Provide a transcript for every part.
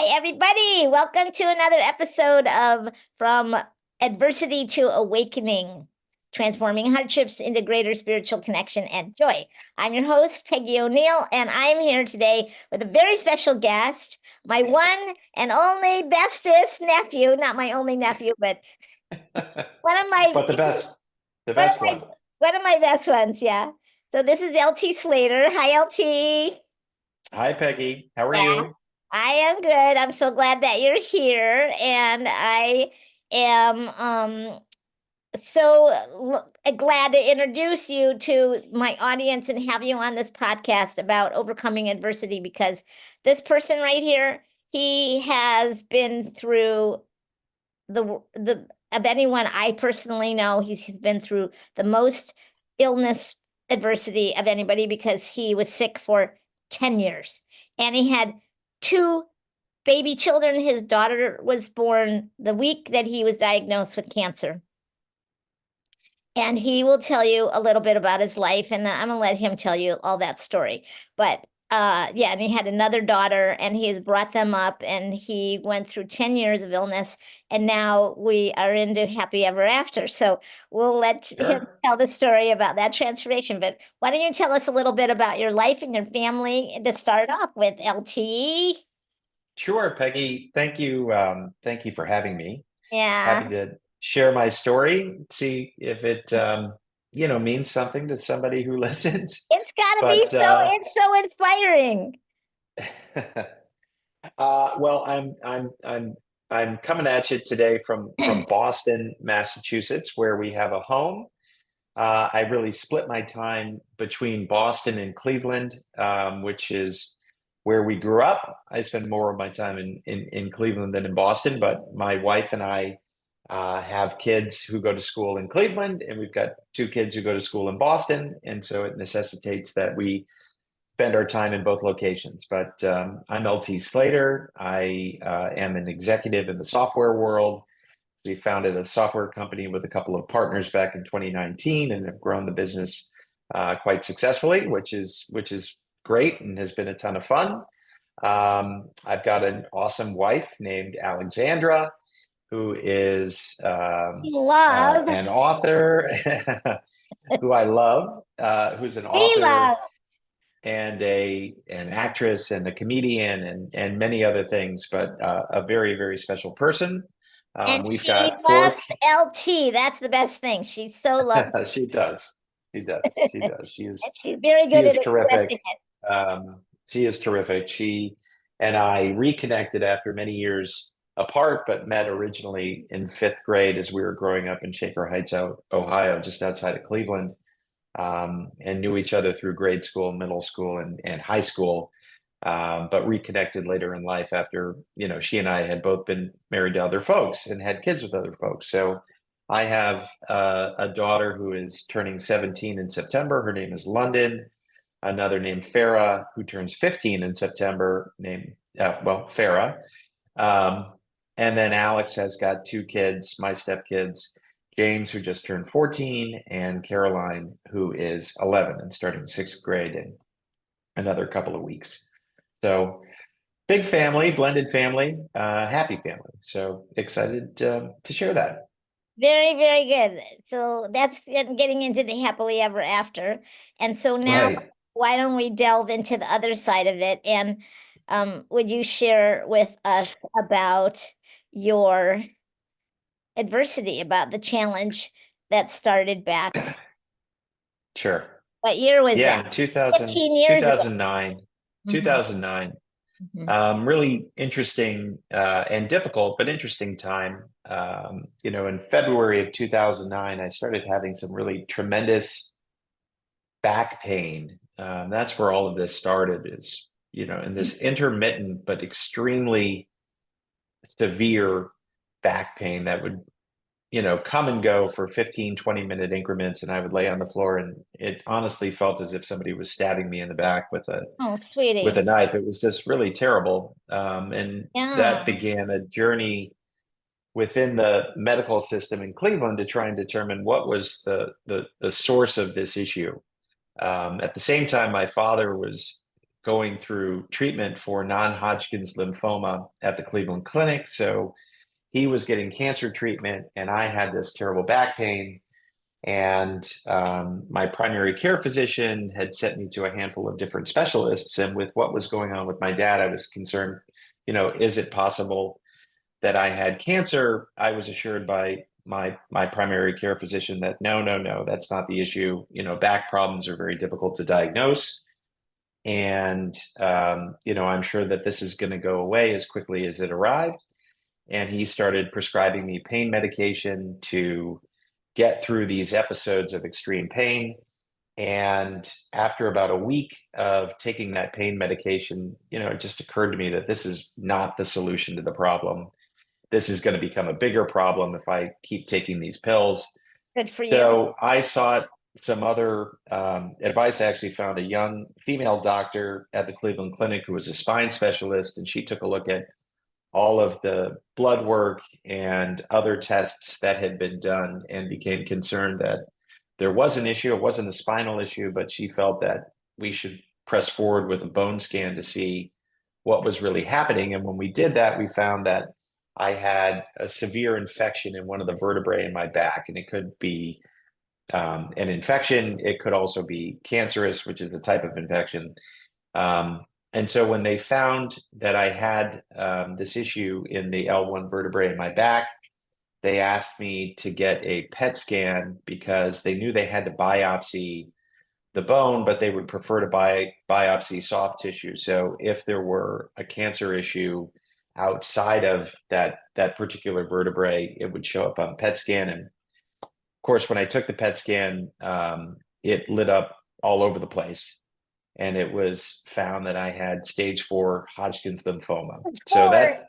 Hi, everybody. Welcome to another episode of From Adversity to Awakening, Transforming Hardships into Greater Spiritual Connection and Joy. I'm your host, Peggy O'Neill, and I'm here today with a very special guest, my one and only bestest nephew, not my only nephew, but one of my But the one of best my one. one of my best ones, yeah. So this is LT Slater. Hi, LT. Hi, Peggy. How are Yeah. you? I am good. I'm so glad that you're here. And I am glad to introduce you to my audience and have you on this podcast about overcoming adversity because this person right here, he has been through the of anyone I personally know, he's been through the most illness adversity of anybody because he was sick for 10 years and he had two baby children. His daughter was born the week that he was diagnosed with cancer. And he will tell you a little bit about his life, and I'm gonna let him tell you all that story. But yeah, and he had another daughter, and he has brought them up, and he went through 10 years of illness, and now we are into happy ever after. So we'll let him Sure. tell the story about that transformation. But why don't you tell us a little bit about your life and your family to start off with, LT? Sure, Peggy. Thank you. Thank you for having me. Happy Yeah. to share my story, see if it means something to somebody who listens. It's gotta be But it's so inspiring. well, I'm coming at you today from Boston, Massachusetts, where we have a home. I really split my time between Boston and Cleveland, which is where we grew up. I spend more of my time in Cleveland than in Boston, but my wife and I have kids who go to school in Cleveland, and we've got two kids who go to school in Boston. And so it necessitates that we spend our time in both locations. But I'm LT Slater. I am an executive in the software world. We founded a software company with a couple of partners back in 2019 and have grown the business quite successfully, which is great and has been a ton of fun. I've got an awesome wife named Alexandra, who is Love, an author, who I love, who's an we author love. and an actress and a comedian and many other things, but a very, very special person. And We've she got loves four. LT. That's the best thing. She so loves She does. She does. She it. does. And she's very She good at is terrific. expressing it. She is terrific. She and I reconnected after many years apart, but met originally in fifth grade as we were growing up in Shaker Heights, Ohio, just outside of Cleveland, and knew each other through grade school, middle school, and high school. But reconnected later in life after, she and I had both been married to other folks and had kids with other folks. So I have a daughter who is turning 17 in September. Her name is London. Another named Farah, who turns 15 in September, named, Farah. Um, and then Alex has got two kids, my stepkids, James, who just turned 14, and Caroline, who is 11 and starting sixth grade in another couple of weeks. So big family, blended family, happy family. So excited to share that. Very, very good. So that's getting into the happily ever after. And so now, Right. why don't we delve into the other side of it? And would you share with us about your adversity, about the challenge that started back? Sure. What year was that? Yeah, 2000, 15 years ago. 2009, Mhm, 2009. mhm. Really interesting and difficult, but interesting time. In February of 2009, I started having some really tremendous back pain. That's where all of this started is, in this intermittent but extremely severe back pain that would, come and go for 15, 20-minute increments. And I would lay on the floor and it honestly felt as if somebody was stabbing me in the back Oh, with a sweetie. knife. It was just really terrible. And that Yeah. began a journey within the medical system in Cleveland to try and determine what was the source of this issue. At the same time, my father was going through treatment for non-Hodgkin's lymphoma at the Cleveland Clinic. So he was getting cancer treatment, and I had this terrible back pain. And my primary care physician had sent me to a handful of different specialists. And with what was going on with my dad, I was concerned, is it possible that I had cancer? I was assured by my primary care physician that no, that's not the issue. Back problems are very difficult to diagnose. And, I'm sure that this is going to go away as quickly as it arrived. And he started prescribing me pain medication to get through these episodes of extreme pain. And after about a week of taking that pain medication, it just occurred to me that this is not the solution to the problem. This is going to become a bigger problem if I keep taking these pills. Good for you. So I sought some other advice. I actually found a young female doctor at the Cleveland Clinic who was a spine specialist, and she took a look at all of the blood work and other tests that had been done and became concerned that there was an issue. It wasn't a spinal issue, but she felt that we should press forward with a bone scan to see what was really happening. And when we did that, we found that I had a severe infection in one of the vertebrae in my back, and it could be an infection. It could also be cancerous, which is the type of infection. And so when they found that I had this issue in the L1 vertebrae in my back, they asked me to get a PET scan because they knew they had to biopsy the bone, but they would prefer to biopsy soft tissue. So if there were a cancer issue outside of that particular vertebrae, it would show up on PET scan. And of course, when I took the PET scan, it lit up all over the place. And it was found that I had stage 4 Hodgkin's lymphoma. So that,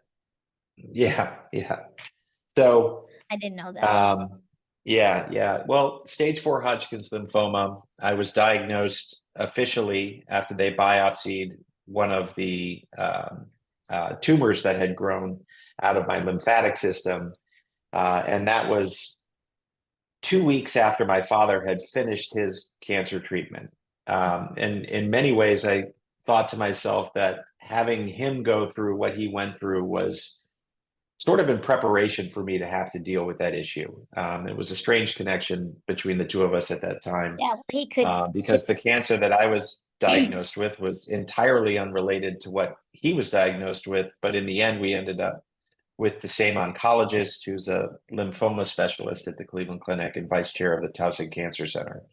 yeah. So I didn't know that. Yeah. Well, stage 4 Hodgkin's lymphoma, I was diagnosed officially after they biopsied one of the tumors that had grown out of my lymphatic system. And that was 2 weeks after my father had finished his cancer treatment. And in many ways, I thought to myself that having him go through what he went through was sort of in preparation for me to have to deal with that issue. It was a strange connection between the two of us at that time. Yeah, he could. Because the cancer that I was diagnosed with was entirely unrelated to what he was diagnosed with. But in the end, we ended up with the same oncologist who's a lymphoma specialist at the Cleveland Clinic and vice chair of the Towson Cancer Center.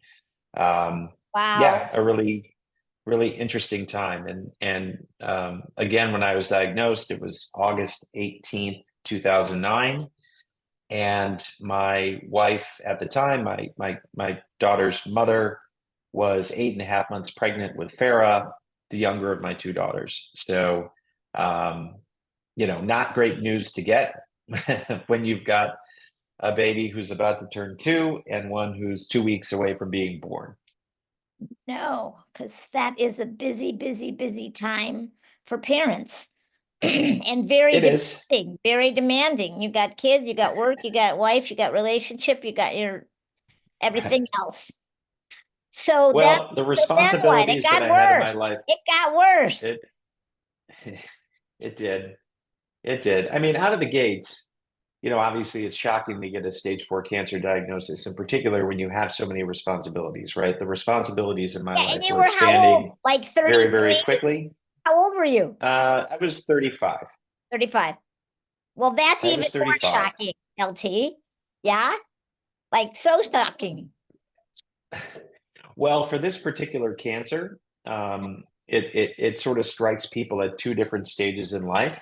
Wow. Yeah, a really, really interesting time. And again, when I was diagnosed, it was August 18th, 2009. And my wife at the time, my daughter's mother, was 8.5 months pregnant with Farah, the younger of my 2 daughters. So, not great news to get when you've got a baby who's about to turn 2 and one who's 2 weeks away from being born. No, because that is a busy time for parents. And very demanding, very demanding. You got kids, you got work, you got wife, you got relationship, you got your everything else. So the responsibilities that I had in my life, it got worse. It did. I mean, out of the gates, obviously it's shocking to get a stage 4 cancer diagnosis, in particular when you have so many responsibilities, right? The responsibilities in my life and you were expanding old? Like 33? very, very quickly. How old were you? I was 35. 35. Well, that's even more shocking, LT. Yeah? Like so shocking. Well, for this particular cancer, it sort of strikes people at 2 different stages in life.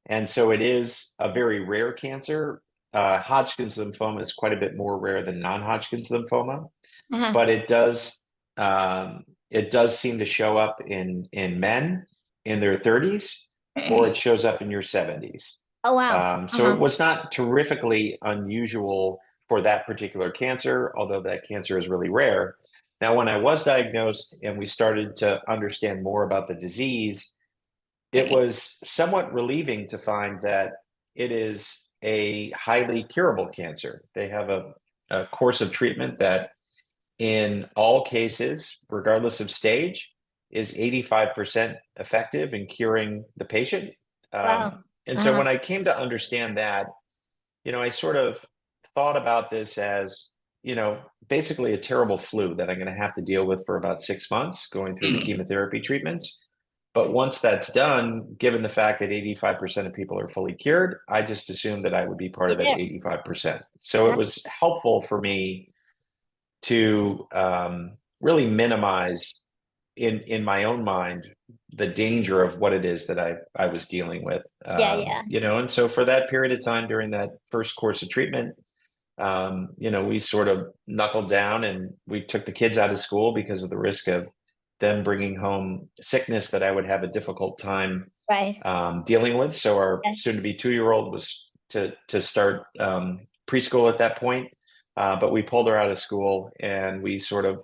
And so it is a very rare cancer. Hodgkin's lymphoma is quite a bit more rare than non-Hodgkin's lymphoma, but it does seem to show up in men in their 30s, or it shows up in your 70s. Oh, wow. So it was not terrifically unusual for that particular cancer, although that cancer is really rare. Now, when I was diagnosed and we started to understand more about the disease, it was somewhat relieving to find that it is a highly curable cancer. They have a course of treatment that in all cases, regardless of stage, is 85% effective in curing the patient. Wow. And so Uh-huh. when I came to understand that, I sort of thought about this as, basically a terrible flu that I'm going to have to deal with for about 6 months going through the chemotherapy treatments. But once that's done, given the fact that 85% of people are fully cured, I just assumed that I would be part Be of that there. 85%. So it was helpful for me to really minimize in my own mind the danger of what it is that I was dealing with. Yeah, yeah. And so for that period of time during that first course of treatment, we sort of knuckled down and we took the kids out of school because of the risk of them bringing home sickness that I would have a difficult time Right. dealing with. So our Yeah. soon-to-be 2-year-old was to start preschool at that point, but we pulled her out of school and we sort of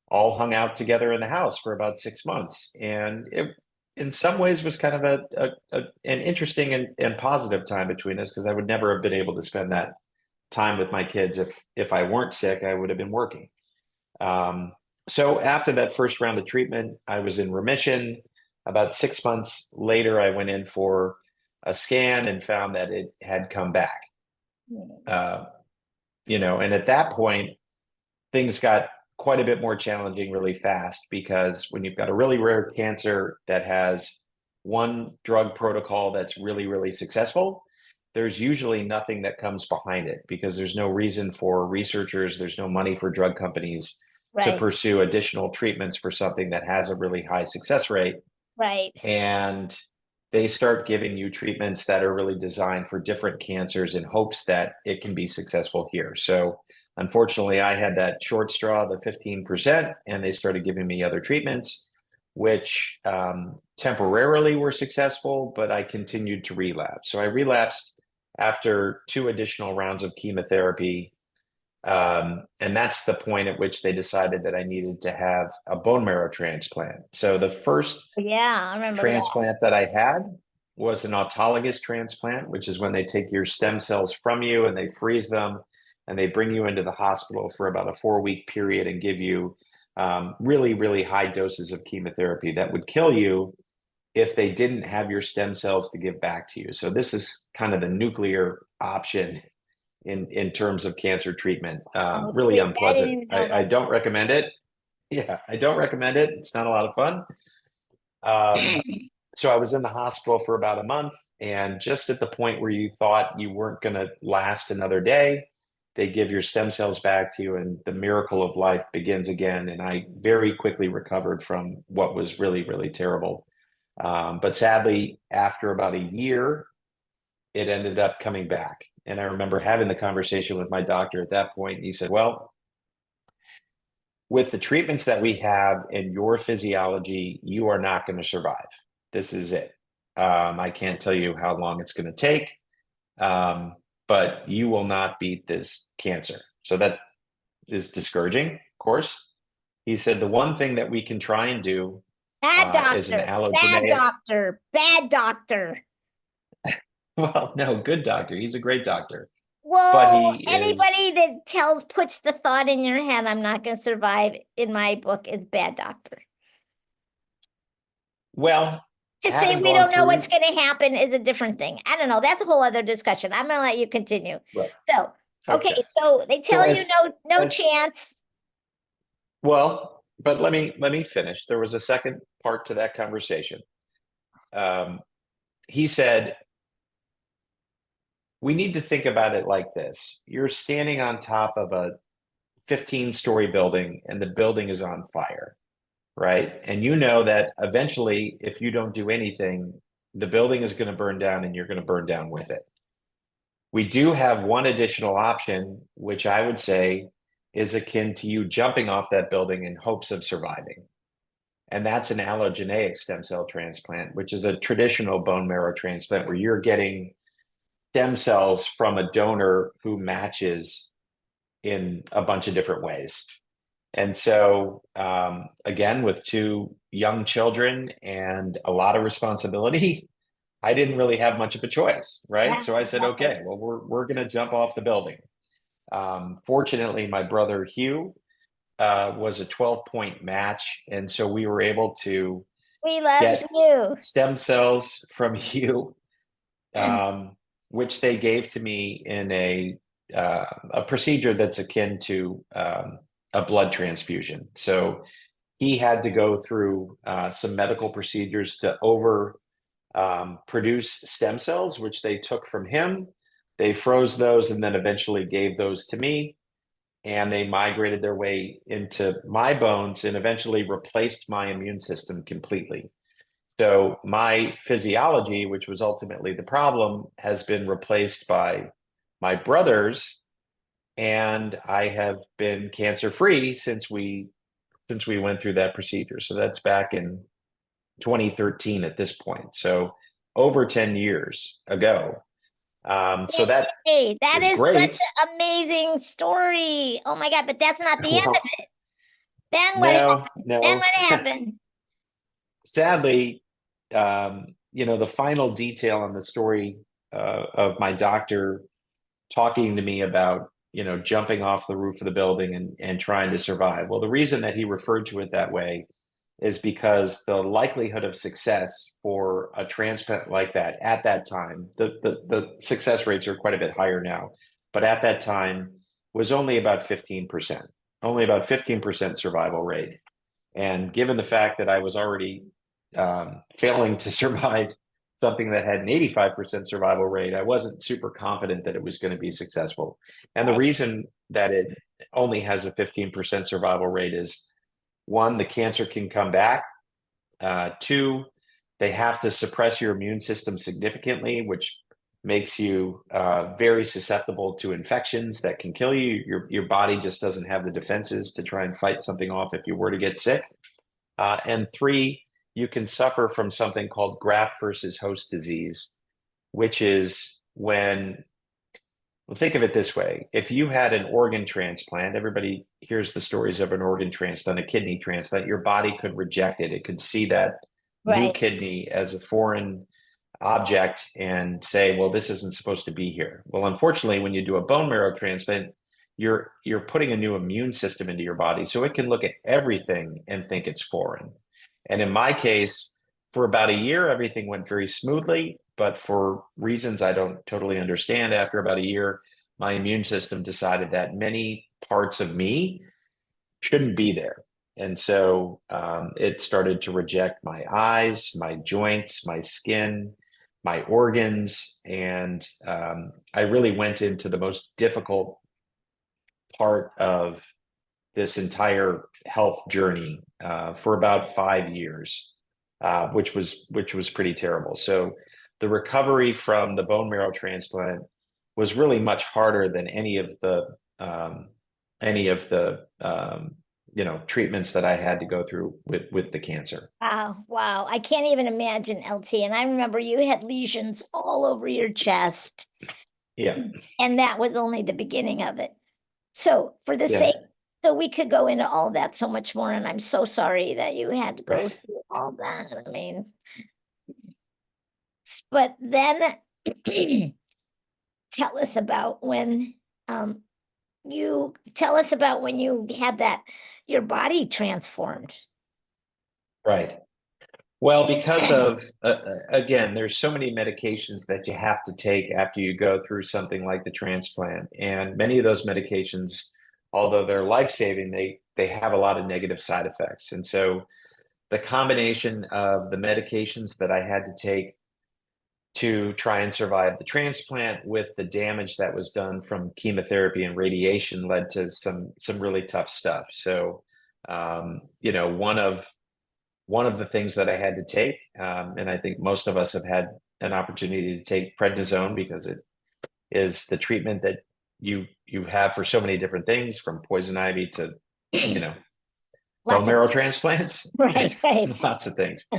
all hung out together in the house for about 6 months, and it in some ways was kind of an interesting and positive time between us, because I would never have been able to spend that time with my kids if I weren't sick. I would have been working. So after that first round of treatment, I was in remission. About 6 months later, I went in for a scan and found that it had come back. Uh, and at that point, things got quite a bit more challenging really fast, because when you've got a really rare cancer that has one drug protocol that's really, really successful, there's usually nothing that comes behind it, because there's no reason for researchers, there's no money for drug companies to Right. pursue additional treatments for something that has a really high success rate. Right. And they start giving you treatments that are really designed for different cancers in hopes that it can be successful here. So unfortunately, I had that short straw, the 15%, and they started giving me other treatments, which temporarily were successful, but I continued to relapse. So I relapsed after 2 additional rounds of chemotherapy. And that's the point at which they decided that I needed to have a bone marrow transplant. So the first Yeah, I remember that. transplant that I had was an autologous transplant, which is when they take your stem cells from you and they freeze them and they bring you into the hospital for about a 4-week period and give you really, really high doses of chemotherapy that would kill you if they didn't have your stem cells to give back to you. So this is kind of the nuclear option in terms of cancer treatment. Oh, Really sweet. I didn't unpleasant. even know I about don't recommend it. Yeah, I don't recommend it. It's not a lot of fun. Um, that. so I was in the hospital for about a month, and just at the point where you thought you weren't going to last another day, they give your stem cells back to you, and the miracle of life begins again. And I very quickly recovered from what was really, really terrible. But sadly, after about a year, it ended up coming back. And I remember having the conversation with my doctor at that point. And he said, well, with the treatments that we have in your physiology, you are not going to survive. This is it. I can't tell you how long it's going to take, but you will not beat this cancer. So that is discouraging, of course. He said the one thing that we can try and do Bad is an doctor. Bad allogeneic. doctor. Bad doctor. Well, no, good doctor. He's a great doctor, but Whoa, he is, anybody that puts the thought in your head, I'm not going to survive, in my book, is bad doctor. well, To say having we gone don't know what's through. going to happen is a different thing. I don't know. That's a whole other discussion. I'm going to let you continue. Right. So, okay, Okay. so they So tell you no as chance. well, but let me finish. There was a second part to that conversation. Um, he said, we need to think about it like this. You're standing on top of a 15-story building and the building is on fire, right? And you know that eventually, if you don't do anything, the building is going to burn down and you're going to burn down with it. We do have one additional option, which I would say is akin to you jumping off that building in hopes of surviving. And that's an allogeneic stem cell transplant, which is a traditional bone marrow transplant where you're getting stem cells from a donor who matches in a bunch of different ways. And so, again, with 2 young children and a lot of responsibility, I didn't really have much of a choice, right? Yeah, So I said, exactly. okay, well, we're going to jump off the building. Fortunately, my brother Hugh was a 12-point match. And so we were able to We love get you. stem cells from you, which they gave to me in a procedure that's akin to a blood transfusion. So he had to go through some medical procedures to produce stem cells, which they took from him. They froze those and then eventually gave those to me. And they migrated their way into my bones and eventually replaced my immune system completely. So my physiology, which was ultimately the problem, has been replaced by my brother's, and I have been cancer-free since we went through that procedure. So that's back in 2013 at this point. So over 10 years ago. So that Hey, that is is such great. an amazing story. Oh my God, but that's not the end of Well, it. Then what no, happened? Then no. what happened? Sadly, the final detail on the story of my doctor talking to me about, jumping off the roof of the building and trying to survive. Well, the reason that he referred to it that way is because the likelihood of success for a transplant like that at that time, the success rates are quite a bit higher now, but at that time was only about 15%, only about 15% survival rate. And given the fact that I was already failing to survive something that had an 85% survival rate, I wasn't super confident that it was going to be successful. And the Right. reason that it only has a 15% survival rate is, one, the cancer can come back. Two, they have to suppress your immune system significantly, which makes you very susceptible to infections that can kill you. Your body just doesn't have the defenses to try and fight something off if you were to get sick. And three, you can suffer from something called graft versus host disease, which is when, well, think of it this way. If you had an organ transplant, everybody hears the stories of an organ transplant, a kidney transplant, your body could reject it. It could see that new Right. kidney as a foreign object and say, well, this isn't supposed to be here. Well, unfortunately, when you do a bone marrow transplant, you're putting a new immune system into your body. So it can look at everything and think it's foreign. And in my case, for about a year, everything went very smoothly. But for reasons I don't totally understand, after about a year, my immune system decided that many parts of me shouldn't be there. And so it started to reject my eyes, my joints, my skin, my organs. And I really went into the most difficult part of this entire health journey for about 5 years, which was pretty terrible. So the recovery from the bone marrow transplant was really much harder than any of the treatments that I had to go through with the cancer. Wow. Wow. I can't even imagine, LT. And I remember you had lesions all over your chest, Yeah, and that was only the beginning of it. So for the yeah, sake, so we could go into all that so much more, and I'm so sorry that you had to go right. through all that. I mean, but then tell us about when you tell us about when you had that your body transformed. Right. Well, because of, again, there's so many medications that you have to take after you go through something like the transplant. And many of those medications, although they're life-saving, they have a lot of negative side effects. And so the combination of the medications that I had to take to try and survive the transplant with the damage that was done from chemotherapy and radiation led to some really tough stuff. So, one of the things that I had to take, and I think most of us have had an opportunity to take prednisone because it is the treatment that you have for so many different things, from poison ivy to, you know, bone Lots of marrow transplants, right, right. lots of things.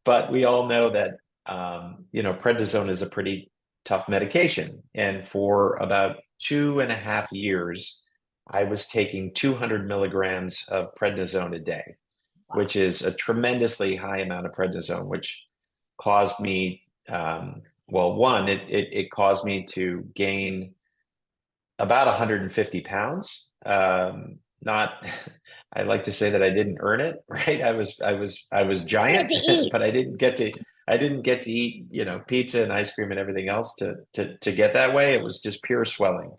But we all know that prednisone is a pretty tough medication, and for about 2.5 years, I was taking 200 milligrams of prednisone a day, which is a tremendously high amount of prednisone, which caused me, well, one, it caused me to gain about 150 pounds. Not I like to say that I didn't earn it, right? I was You had giant, to eat. but I didn't get to eat, pizza and ice cream and everything else to get that way. It was just pure swelling.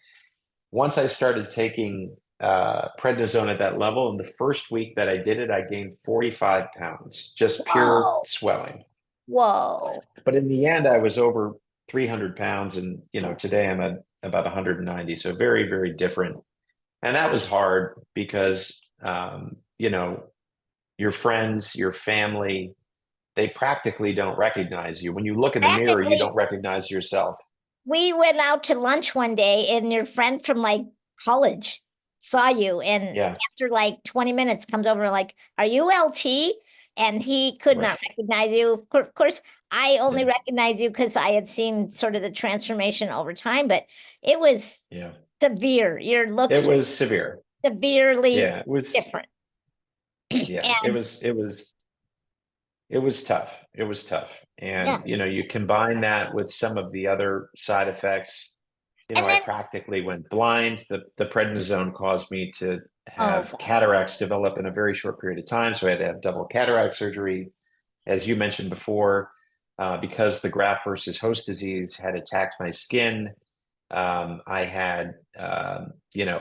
Once I started taking prednisone at that level, in the first week that I did it, I gained 45 pounds, just pure Whoa. swelling. Whoa. But in the end, I was over 300 pounds, and today I'm at about 190. So very, very different. And that was hard because your friends, your family, they practically don't recognize you. When you look in the mirror, you Practically, don't recognize yourself. we went out to lunch one day and your friend from like college saw you and Yeah, after like 20 minutes comes over like, are you LT? And he could not right. recognize you. Of course, I only Yeah, recognized you because I had seen sort of the transformation over time, but it was yeah. severe. Your It looks was severe. severely Yeah, it was. different. Yeah, it And was. It was. It was tough. It was tough. And, yeah. you combine that with some of the other side effects. And I then, practically went blind. The prednisone caused me to oh have God. cataracts develop in a very short period of time. So I had to have double cataract surgery. As you mentioned before, because the graft versus host disease had attacked my skin, I had,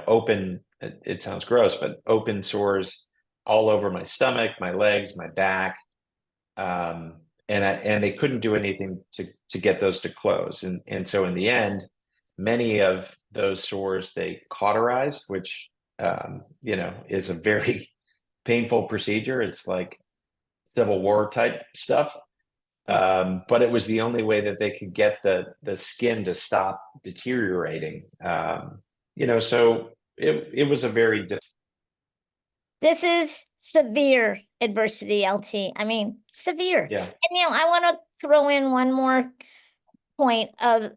open, it sounds gross, but open sores all over my stomach, my legs, my back, and they couldn't do anything to get those to close. And so in the end, many of those sores they cauterized, which is a very painful procedure. It's like Civil War type stuff. Yes. But it was the only way that they could get the skin to stop deteriorating. So it was a very This is severe adversity, LT. I mean, severe. yeah, And I want to throw in one more point of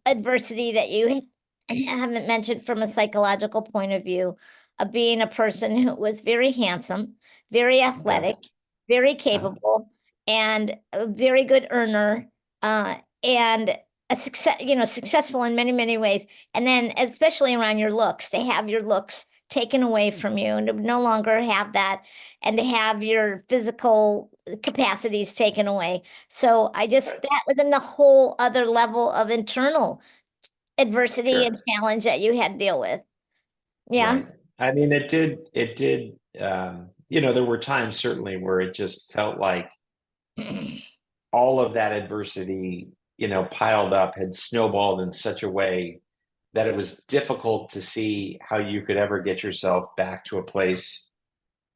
adversity that you haven't mentioned from a psychological point of view of being a person who was very handsome, very yeah, athletic, very uh, capable, and a very good earner, and a successful in many, many ways. And then especially around your looks, to have your looks taken away from you and to no longer have that and to have your physical capacities taken away. So that was in the whole other level of internal adversity and sure, challenge that you had to deal with. Yeah. right. I mean, it did. There were times certainly where it just felt like all of that adversity, piled up, had snowballed in such a way that it was difficult to see how you could ever get yourself back to a place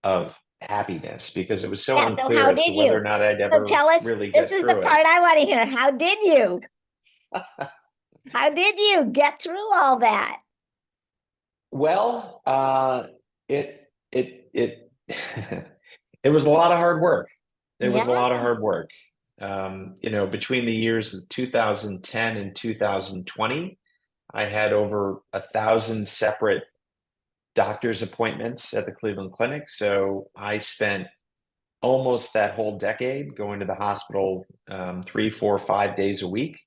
of happiness because it was so Yeah. So unclear how as to did whether you? or not I'd So ever tell us, really this get is the through it. part I want to hear. How did you? How did you get through all that? Well, it it was a lot of hard work. It was a Yeah. lot of hard work. Between the years of 2010 and 2020, I had over 1,000 separate doctor's appointments at the Cleveland Clinic. So I spent almost that whole decade going to the hospital 3, 4, 5 days a week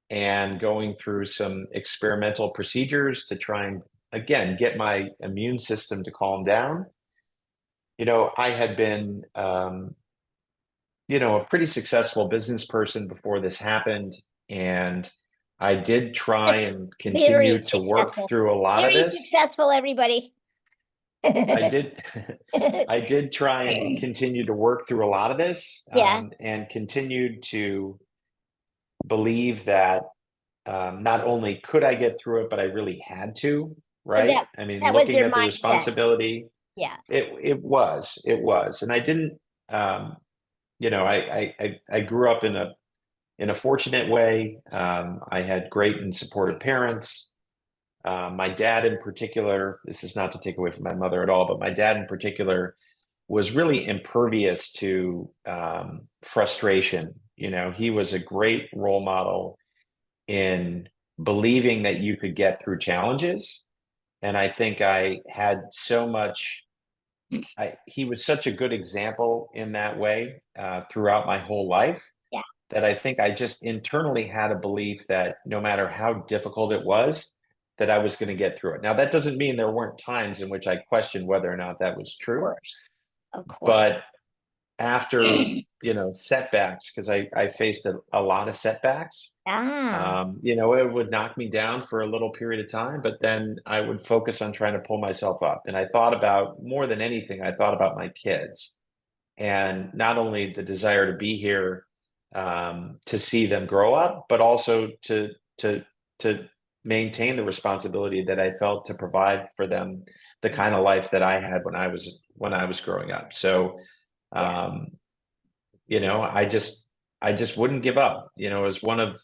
and going through some experimental procedures to try and, again, get my immune system to calm down. I had been, a pretty successful business person before this happened. And I did try It's and very continue to work successful. through a lot of Very this. successful, everybody. I did, I did try and continue to work through a lot of this, Yeah. and continued to believe that not only could I get through it, but I really had to, So right? I mean, that was looking your at the mindset. responsibility, Yeah. it was, and I didn't, I grew up in a fortunate way. I had great and supportive parents. My dad, in particular, this is not to take away from my mother at all, but my dad, in particular, was really impervious to frustration. He was a great role model in believing that you could get through challenges. And I think I had so much, he was such a good example in that way throughout my whole life Yeah. that I think I just internally had a belief that no matter how difficult it was, that I was going to get through it. Now, that doesn't mean there weren't times in which I questioned whether or not that was Of true, course. Of course. but after, setbacks, because I faced a lot of setbacks. Ah, It would knock me down for a little period of time, but then I would focus on trying to pull myself up. And I thought about, more than anything, I thought about my kids, and not only the desire to be here, to see them grow up, but also to maintain the responsibility that I felt to provide for them the kind of life that I had when I was growing up. So, yeah. um, I just wouldn't give up. It was one of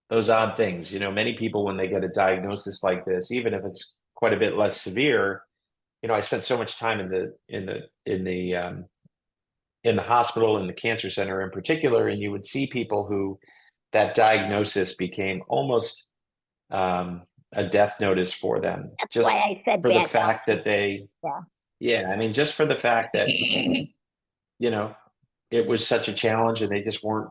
those odd things. Many people, when they get a diagnosis like this, even if it's quite a bit less severe, I spent so much time in the hospital, in the cancer center in particular, and you would see people who that diagnosis became almost, a death notice for them, That's why just I said for the bad fact doctor. that they, Yeah. yeah, I mean, just for the fact that, you know, it was such a challenge and they just weren't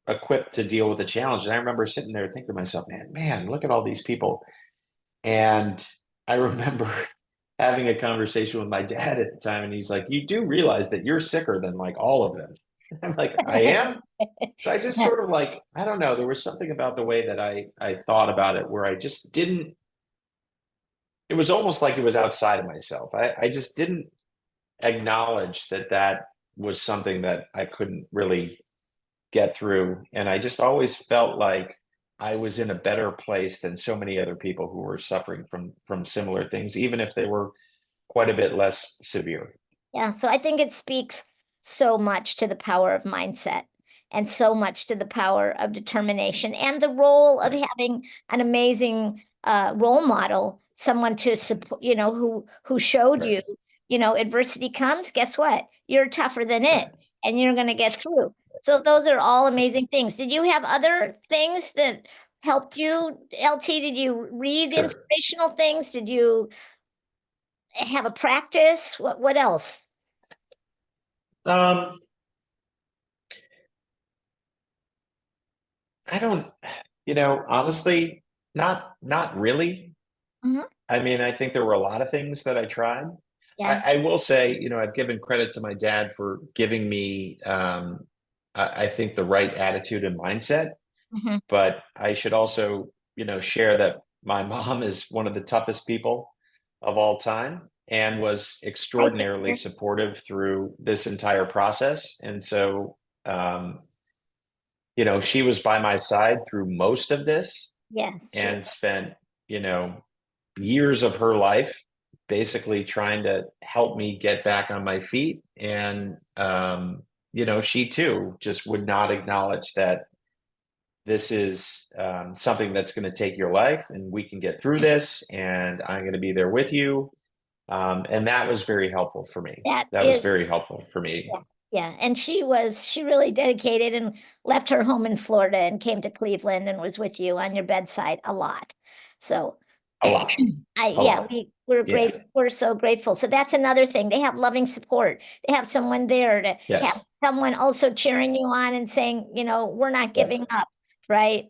equipped to deal with the challenge. And I remember sitting there thinking to myself, man, look at all these people. And I remember having a conversation with my dad at the time, and he's like, "You do realize that you're sicker than like all of them?" I'm like, "I am." So I just sort of, like, I don't know, there was something about the way that I thought about it where I just didn't. It was almost like it was outside of myself. I just didn't acknowledge that was something that I couldn't really get through. And I just always felt like I was in a better place than so many other people who were suffering from similar things, even if they were quite a bit less severe. Yeah, so I think it speaks so much to the power of mindset and so much to the power of determination and the role of Right. having an amazing role model, someone to support, who showed Right. you, adversity comes, guess what? You're tougher than it Right. and you're going to get through. So those are all amazing things. Did you have other things that helped you, LT? Did you read Sure. inspirational things? Did you have a practice? What else? Um, I don't, honestly, not really. Mhm. I mean, I think there were a lot of things that I tried. Yeah. I will say, I've given credit to my dad for giving me, I think, the right attitude and mindset. Mhm. But I should also, share that my mom is one of the toughest people of all time and was Hi, extraordinarily sister. supportive through this entire process. And so, she was by my side through most of this Yes, she and spent, you know, years of her life basically trying to help me get back on my feet. And, she too just would not acknowledge that this is, something that's going to take your life and we can get through this and I'm going to be there with you. And that was very helpful for me. that That was is very helpful for me. yeah, yeah. And she really dedicated and left her home in Florida and came to Cleveland and was with you on your bedside a lot. So A lot, a yeah, lot. we're Yeah. we're so grateful. So that's another thing. They have loving support. They have someone there to have Yes. someone also cheering you on and saying, we're not Yep. giving up, right?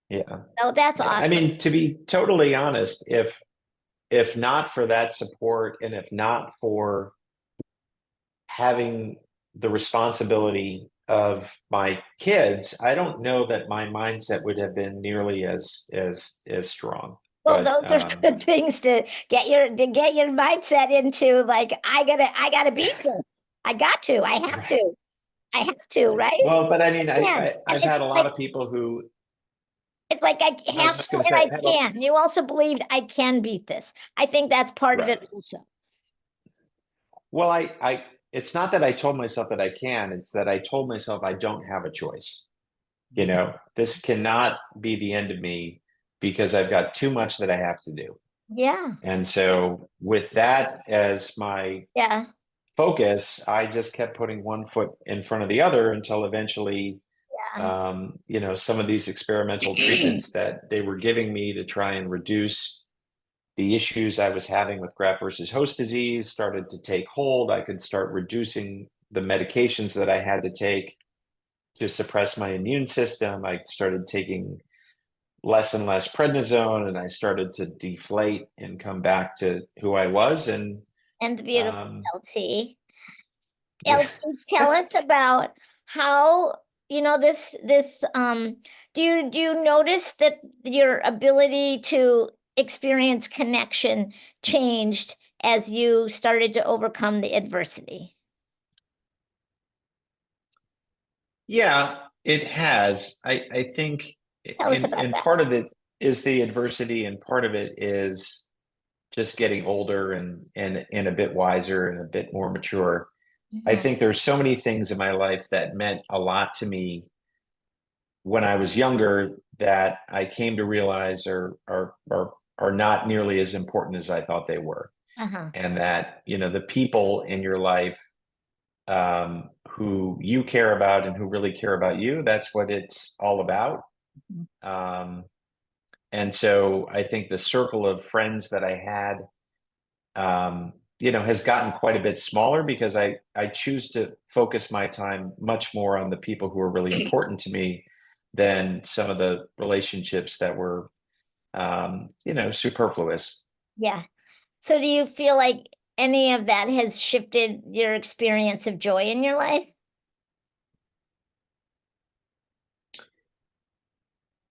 Yeah. So that's Yeah. I awesome. mean, to be totally honest, if not for that support and if not for having the responsibility of my kids, I don't know that my mindset would have been nearly as strong. Well, But those are good things to get your mindset into. Like, I gotta beat this. I got to. I have right. to. I have to. Right? Well, but I mean, Man, I've had a lot of people who, it's like I I was have just to going to and say, I can. You also believed I can beat this. I think that's part of right. it also. Well, it's not that I told myself that I can, it's that I told myself I don't have a choice. This cannot be the end of me because I've got too much that I have to do. Yeah. And so, with that as my Yeah. focus, I just kept putting one foot in front of the other until eventually, Yeah. some of these experimental treatments that they were giving me to try and reduce the issues I was having with graft versus host disease started to take hold. I could start reducing the medications that I had to take to suppress my immune system. I started taking less and less prednisone, and I started to deflate and come back to who I was. And And the beautiful um, LT. yeah, LT, tell us about how, this do you notice that your ability to experience connection changed as you started to overcome the adversity? yeah, it has. I think, Tell us about and that. part of it is the adversity, and part of it is just getting older and a bit wiser and a bit more mature. I Mhm. think there's so many things in my life that meant a lot to me when I was younger that I came to realize are not nearly as important as I thought they were. Uh-huh. And that, the people in your life, who you care about and who really care about you, that's what it's all about. Mhm. Um, and so I think the circle of friends that I had, has gotten quite a bit smaller because I choose to focus my time much more on the people who are really important to me than some of the relationships that were, superfluous. Yeah. So do you feel like any of that has shifted your experience of joy in your life?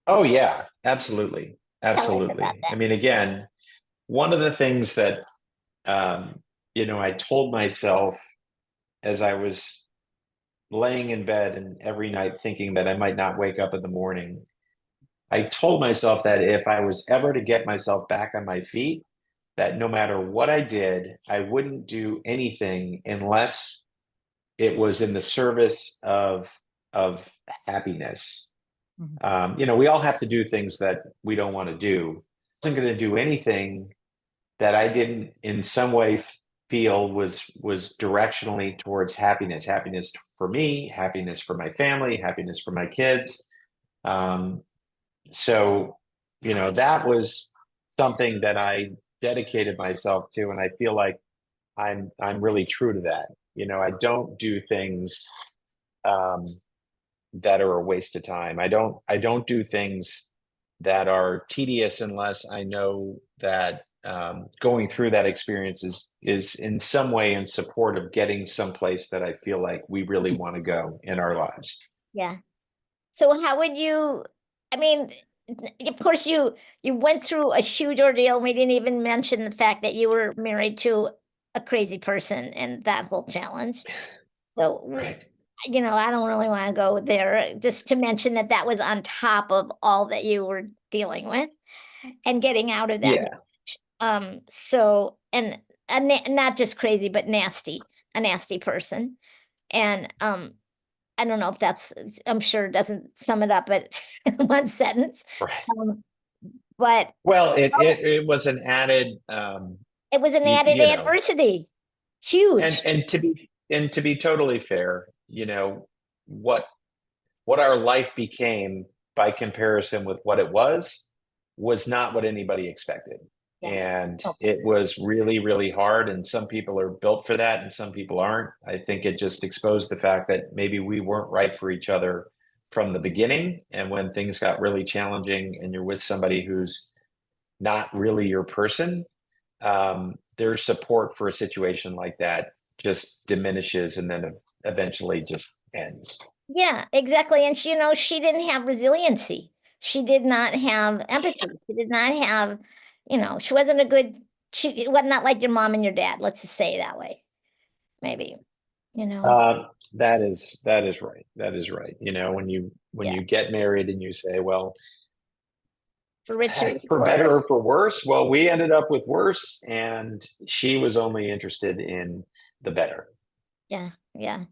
Oh yeah, absolutely, Tell us about absolutely. I that. mean, again, one of the things that, um, I told myself as I was laying in bed and every night thinking that I might not wake up in the morning, I told myself that if I was ever to get myself back on my feet, that no matter what I did, I wouldn't do anything unless it was in the service of happiness. Mhm. We all have to do things that we don't want to do. I wasn't going to do anything that I didn't in some way feel was directionally towards happiness, happiness for me, happiness for my family, happiness for my kids. Um, so, that was something that I dedicated myself to, and I feel like I'm really true to that. I don't do things, um, that are a waste of time. I don't do things that are tedious unless I know that, going through that experience is in some way in support of getting someplace that I feel like we really want to go in our lives. Yeah. So how would you, I mean, of course you went through a huge ordeal. We didn't even mention the fact that you were married to a crazy person and that whole challenge. So, Right. I don't really want to go there, just to mention that that was on top of all that you were dealing with and getting out of that Yeah. marriage. So, and not just crazy, but nasty, a nasty person. And I don't know if that's, I'm sure it doesn't sum it up at one sentence. Right. Um, but Well, it was an added, it was an you, added you know, adversity. and Huge. to be totally fair, what our life became by comparison with what it was not what anybody expected. Yes. And Oh, it was really, really hard. And some people are built for that and some people aren't. I think it just exposed the fact that maybe we weren't right for each other from the beginning. And when things got really challenging and you're with somebody who's not really your person, their support for a situation like that just diminishes and then eventually just ends. yeah, exactly. And she didn't have resiliency. She did not have empathy. She did not have, she wasn't a good, she was not like your mom and your dad. Let's just say it that way. Maybe, you know, That is right. That is right. When yeah, you get married and you say, well, for richer, for for better or worse. for worse, well, we ended up with worse, and she was only interested in the better. Yeah, yeah.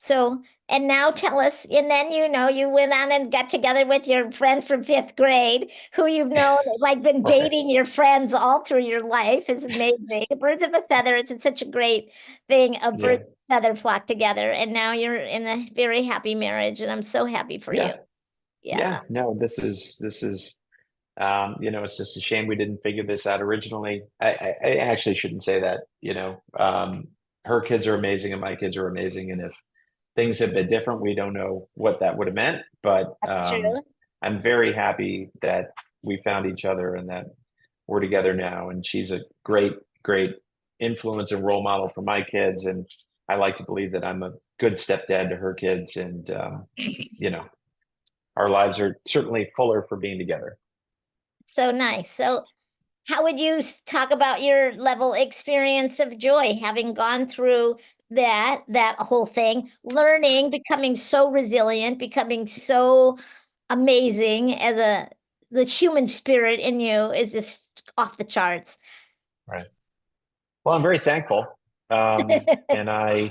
So, and now tell us, and then you went on and got together with your friend from fifth grade, who you've known, like been Right. dating your friends all through your life. It's amazing. Birds of a feather. It's such a great thing. A Yeah. birds of a feather flock together, and now you're in a very happy marriage, and I'm so happy for you. Yeah. Yeah, Yeah. No, this is it's just a shame we didn't figure this out originally. I actually shouldn't say that. Her kids are amazing and my kids are amazing. And if things had been different, we don't know what that would have meant. But that's true. I'm very happy that we found each other and that we're together now. And she's a great, great influence and role model for my kids. And I like to believe that I'm a good stepdad to her kids. And, our lives are certainly fuller for being together. So nice. So how would you talk about your level experience of joy, having gone through that whole thing, learning, becoming so resilient, becoming so amazing as the human spirit in you is just off the charts. Right. Well, I'm very thankful. And I,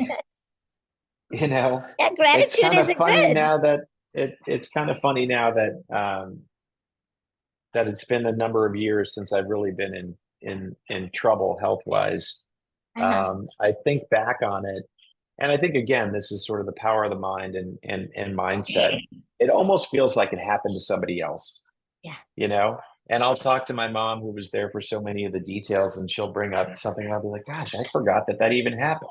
Yeah, it's gratitude kind is of funny good. now that it's kind of funny now that it's been a number of years since I've really been in trouble health wise. Uh-huh. I think back on it, and I think again, this is sort of the power of the mind and mindset. It almost feels like it happened to somebody else, Yeah. you know. And I'll talk to my mom, who was there for so many of the details, and she'll bring up something, and I'll be like, "Gosh, I forgot that even happened."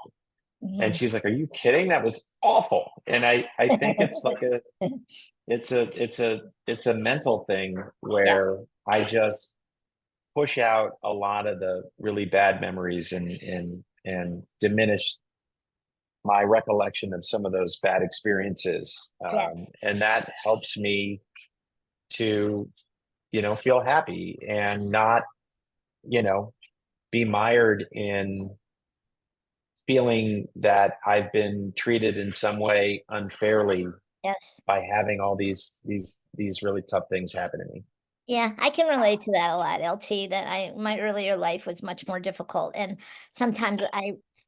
And Mhm. she's like, "Are you kidding? That was awful." And I think it's like it's a mental thing Yeah. where I just push out a lot of the really bad memories and diminish my recollection of some of those bad experiences. Yes. And that helps me to, feel happy and not, be mired in feeling that I've been treated in some way unfairly Yes. by having all these really tough things happen to me. Yeah, I can relate to that a lot, LT, that my earlier life was much more difficult. And sometimes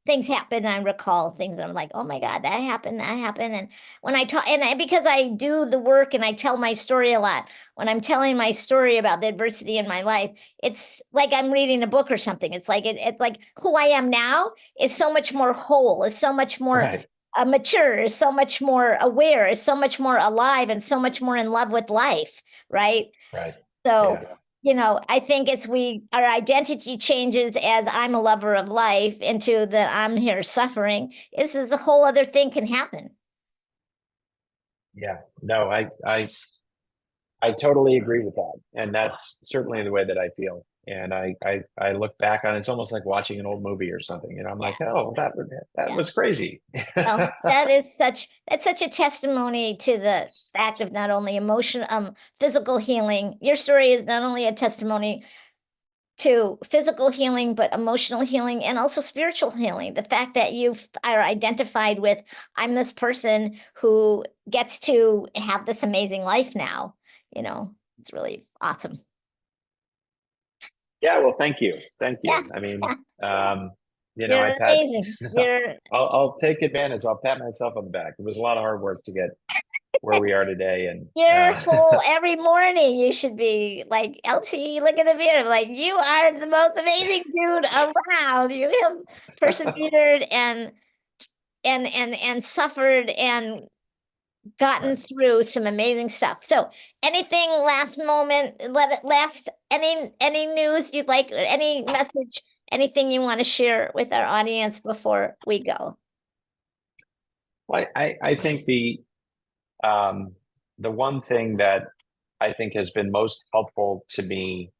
things happen and I recall things and I'm like, oh my God, that happened, that happened. And when I talk, because I do the work and I tell my story a lot, when I'm telling my story about the adversity in my life, it's like I'm reading a book or something. It's like it's like who I am now is so much more whole, is so much more Right. mature, is so much more aware, is so much more alive, and so much more in love with life, right? Right. So, Yeah. I think as our identity changes as I'm a lover of life into that I'm here suffering, this is a whole other thing can happen. Yeah. No, I totally agree with that. And that's certainly the way that I feel. And I look back on it, it's almost like watching an old movie or something. And I'm Yeah, like, oh, that yeah. was crazy. Well, that's such a testimony to the fact of not only physical healing. Your story is not only a testimony to physical healing, but emotional healing and also spiritual healing. The fact that you are identified with, I'm this person who gets to have this amazing life now, it's really awesome. Yeah, well, thank you. Thank Yeah, you. I mean, yeah, yeah. um, I You're pat amazing. You're I'll take advantage. I'll pat myself on the back. It was a lot of hard work to get where we are today. And you're whole every morning. You should be like, LT, look in the mirror. Like, you are the most amazing dude around. You have persevered and suffered and gotten right. through some amazing stuff. So, anything last moment, any news you'd like, or any message, anything you want to share with our audience before we go? Well, I think the one thing that I think has been most helpful to me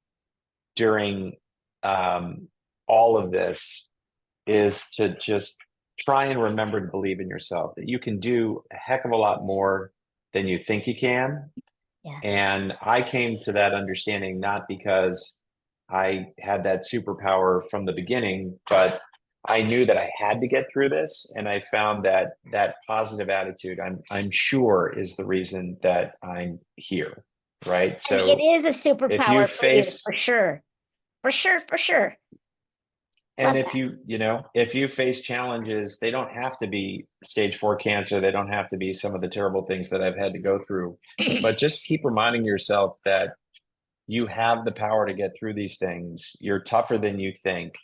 during all of this is to just try and remember to believe in yourself, that you can do a heck of a lot more than you think you can. Yeah. And I came to that understanding not because I had that superpower from the beginning, but I knew that I had to get through this. And I found that that positive attitude, I'm sure, is the reason that I'm here. Right. And it So is a if you superpower for you, for face sure. For sure, for sure. and Love if that. if you face challenges, they don't have to be stage 4 cancer. They don't have to be some of the terrible things that I've had to go through. But just keep reminding yourself that you have the power to get through these things. You're tougher than you think.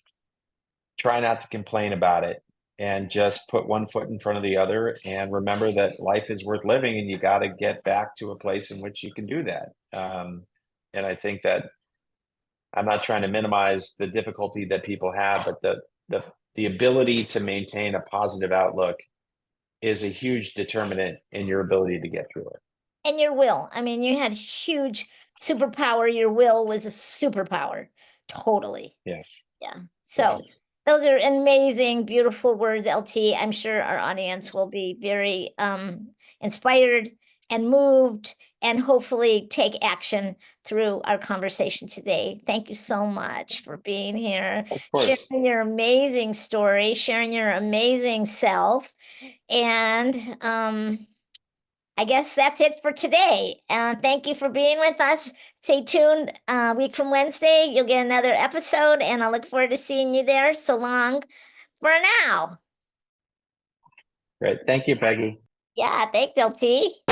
Try not to complain about it and just put one foot in front of the other and remember that life is worth living and you got to get back to a place in which you can do that. And I think that I'm not trying to minimize the difficulty that people have, but the ability to maintain a positive outlook is a huge determinant in your ability to get through it. And your will. I mean, you had huge superpower, your will was a superpower. Totally. Yes. Yeah. So those are amazing, beautiful words, LT. I'm sure our audience will be very inspired and moved and hopefully take action through our conversation today. Thank you so much for being here, Of course. sharing your amazing story, sharing your amazing self. And I guess that's it for today. Thank you for being with us. Stay tuned. A week from Wednesday, you'll get another episode, and I look forward to seeing you there. So long for now. Great. Thank you, Peggy. Yeah, thanks, LT.